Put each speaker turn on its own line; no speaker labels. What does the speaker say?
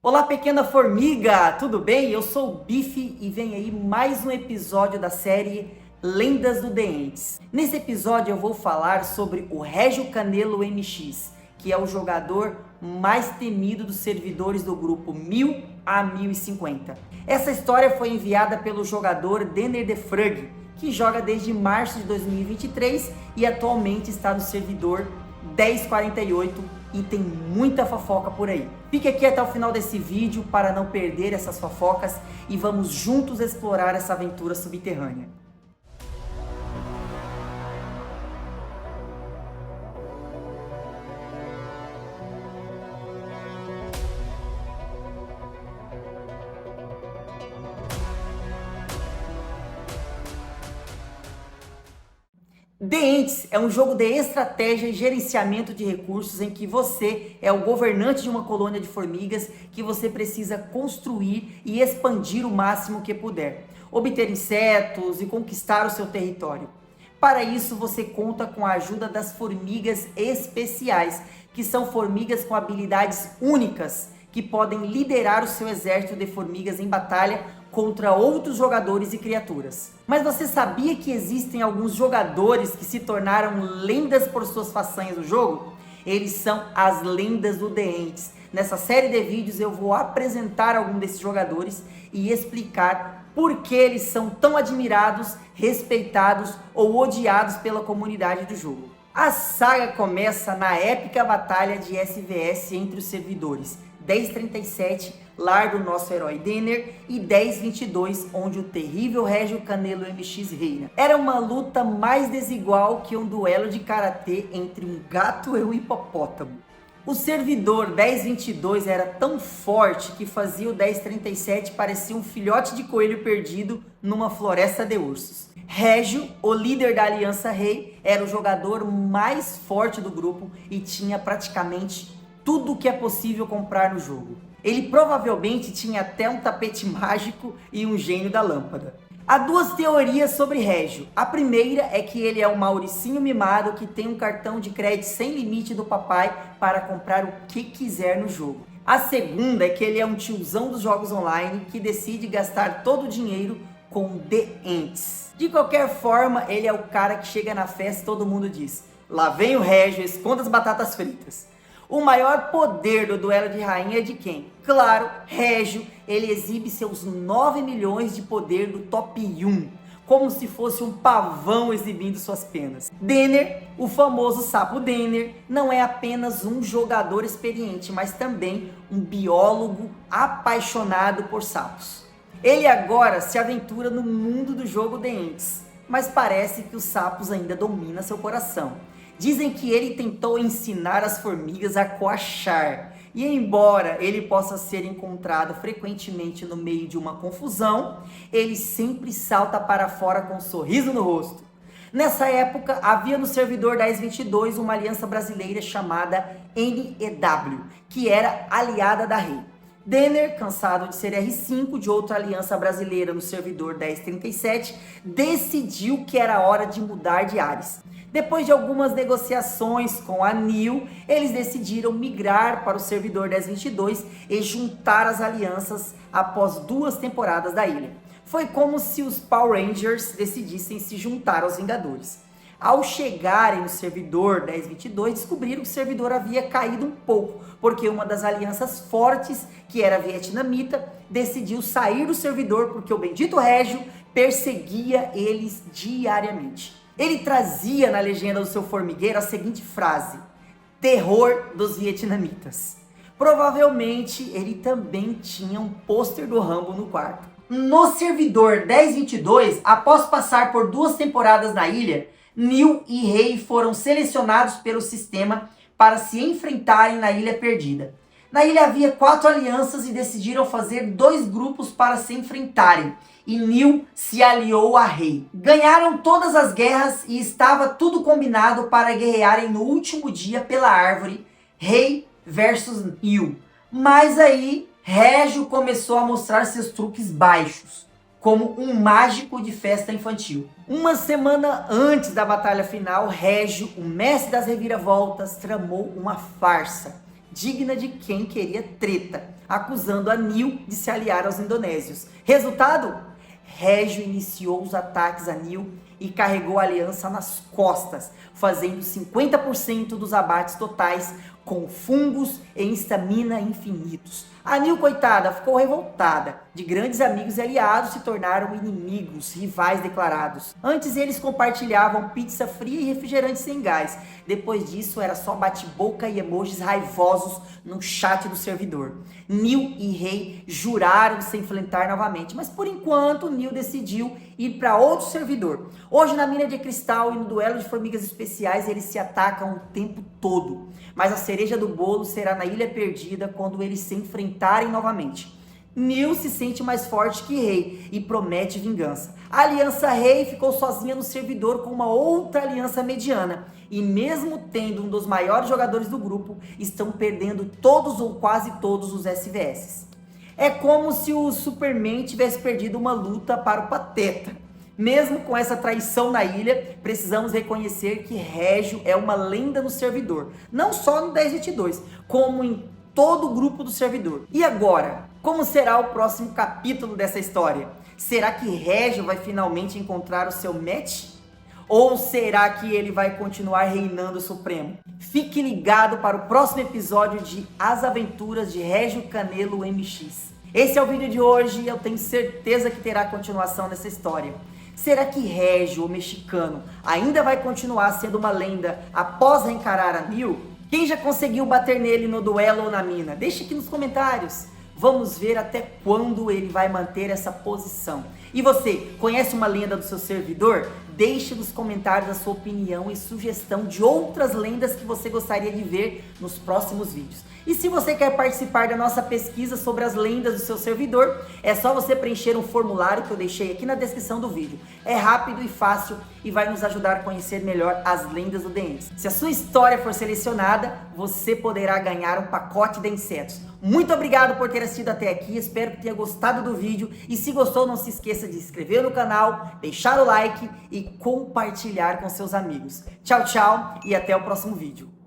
Olá, pequena formiga, tudo bem? Eu sou o Bife e vem aí mais um episódio da série Lendas do The Ents. Nesse episódio eu vou falar sobre o Régio Canelo MX, que é o jogador mais temido dos servidores do grupo 1000 a 1050. Essa história foi enviada pelo jogador Denner de Frug, que joga desde março de 2023 e atualmente está no servidor 1048 e tem muita fofoca por aí. Fique aqui até o final desse vídeo para não perder essas fofocas e vamos juntos explorar essa aventura subterrânea. The Ents é um jogo de estratégia e gerenciamento de recursos em que você é o governante de uma colônia de formigas que você precisa construir e expandir o máximo que puder, obter insetos e conquistar o seu território. Para isso você conta com a ajuda das formigas especiais, que são formigas com habilidades únicas que podem liderar o seu exército de formigas em batalha contra outros jogadores e criaturas. Mas você sabia que existem alguns jogadores que se tornaram lendas por suas façanhas no jogo? Eles são as lendas do The Ents. Nessa série de vídeos eu vou apresentar algum desses jogadores e explicar por que eles são tão admirados, respeitados ou odiados pela comunidade do jogo. A saga começa na épica batalha de SVS entre os servidores 1037, lar do nosso herói Denner, e 1022, onde o terrível Régio Canelo MX reina. Era uma luta mais desigual que um duelo de karatê entre um gato e um hipopótamo. O servidor 1022 era tão forte que fazia o 1037 parecer um filhote de coelho perdido numa floresta de ursos. Régio, o líder da Aliança Rei, era o jogador mais forte do grupo e tinha praticamente tudo o que é possível comprar no jogo. Ele provavelmente tinha até um tapete mágico e um gênio da lâmpada. Há duas teorias sobre Régio. A primeira é que ele é um Mauricinho mimado que tem um cartão de crédito sem limite do papai para comprar o que quiser no jogo. A segunda é que ele é um tiozão dos jogos online que decide gastar todo o dinheiro com The Ents. De qualquer forma, ele é o cara que chega na festa e todo mundo diz: lá vem o Régio, esconda as batatas fritas. O maior poder do duelo de rainha é de quem? Claro, Régio. Ele exibe seus 9 milhões de poder do top 1, como se fosse um pavão exibindo suas penas. Denner, o famoso sapo Denner, não é apenas um jogador experiente, mas também um biólogo apaixonado por sapos. Ele agora se aventura no mundo do jogo The Ents, mas parece que os sapos ainda dominam seu coração. Dizem que ele tentou ensinar as formigas a coachar, e embora ele possa ser encontrado frequentemente no meio de uma confusão, ele sempre salta para fora com um sorriso no rosto. Nessa época, havia no servidor 1022 uma aliança brasileira chamada NEW, que era aliada da Rei. Denner, cansado de ser R5 de outra aliança brasileira no servidor 1037, decidiu que era hora de mudar de ares. Depois de algumas negociações com a NIL, eles decidiram migrar para o servidor 1022 e juntar as alianças após 2 temporadas da ilha. Foi como se os Power Rangers decidissem se juntar aos Vingadores. Ao chegarem no servidor 1022, descobriram que o servidor havia caído um pouco, porque uma das alianças fortes, que era a vietnamita, decidiu sair do servidor porque o bendito Régio perseguia eles diariamente. Ele trazia na legenda do seu formigueiro a seguinte frase: terror dos vietnamitas. Provavelmente ele também tinha um pôster do Rambo no quarto. No servidor 1022, após passar por 2 temporadas na ilha, Neil e Rei foram selecionados pelo sistema para se enfrentarem na Ilha Perdida. Na ilha havia 4 alianças e decidiram fazer 2 grupos para se enfrentarem, e Neil se aliou a Rei. Ganharam todas as guerras e estava tudo combinado para guerrearem no último dia pela árvore, Rei versus Neil. Mas aí, Régio começou a mostrar seus truques baixos, como um mágico de festa infantil. Uma semana antes da batalha final, Régio, o mestre das reviravoltas, tramou uma farsa digna de quem queria treta. acusando Anil de se aliar aos indonésios. Resultado? Régio iniciou os ataques a Anil e carregou a aliança nas costas, fazendo 50% dos abates totais com fungos e estamina infinitos. A Anil, coitada, ficou revoltada. De grandes amigos e aliados se tornaram inimigos, rivais declarados. Antes eles compartilhavam pizza fria e refrigerante sem gás. Depois disso era só bate-boca e emojis raivosos no chat do servidor. Nil e Rei juraram se enfrentar novamente, mas por enquanto Nil decidiu ir para outro servidor. Hoje na mina de cristal e no duelo de formigas especiais eles se atacam o tempo todo. Mas a cereja do bolo será na Ilha Perdida quando eles se enfrentarem novamente. Nil se sente mais forte que Rei e promete vingança. A aliança Rei ficou sozinha no servidor com uma outra aliança mediana. E mesmo tendo um dos maiores jogadores do grupo, estão perdendo todos ou quase todos os SVS. É como se o Superman tivesse perdido uma luta para o Pateta. Mesmo com essa traição na ilha, precisamos reconhecer que Régio é uma lenda no servidor. Não só no 1022, como em todo o grupo do servidor. E agora, como será o próximo capítulo dessa história? Será que Régio vai finalmente encontrar o seu match? Ou será que ele vai continuar reinando supremo? Fique ligado para o próximo episódio de As Aventuras de Régio Canelo MX. Esse é o vídeo de hoje e eu tenho certeza que terá continuação nessa história. Será que Régio, o mexicano, ainda vai continuar sendo uma lenda após reencarar Anil? Quem já conseguiu bater nele no duelo ou na mina? Deixe aqui nos comentários. Vamos ver até quando ele vai manter essa posição. E você, conhece uma lenda do seu servidor? Deixe nos comentários a sua opinião e sugestão de outras lendas que você gostaria de ver nos próximos vídeos. E se você quer participar da nossa pesquisa sobre as lendas do seu servidor, é só você preencher um formulário que eu deixei aqui na descrição do vídeo. É rápido e fácil e vai nos ajudar a conhecer melhor as lendas do DNs. Se a sua história for selecionada, você poderá ganhar um pacote de insetos. Muito obrigado por ter assistido até aqui, espero que tenha gostado do vídeo e se gostou não se esqueça de se inscrever no canal, deixar o like e compartilhar com seus amigos. Tchau, tchau e até o próximo vídeo.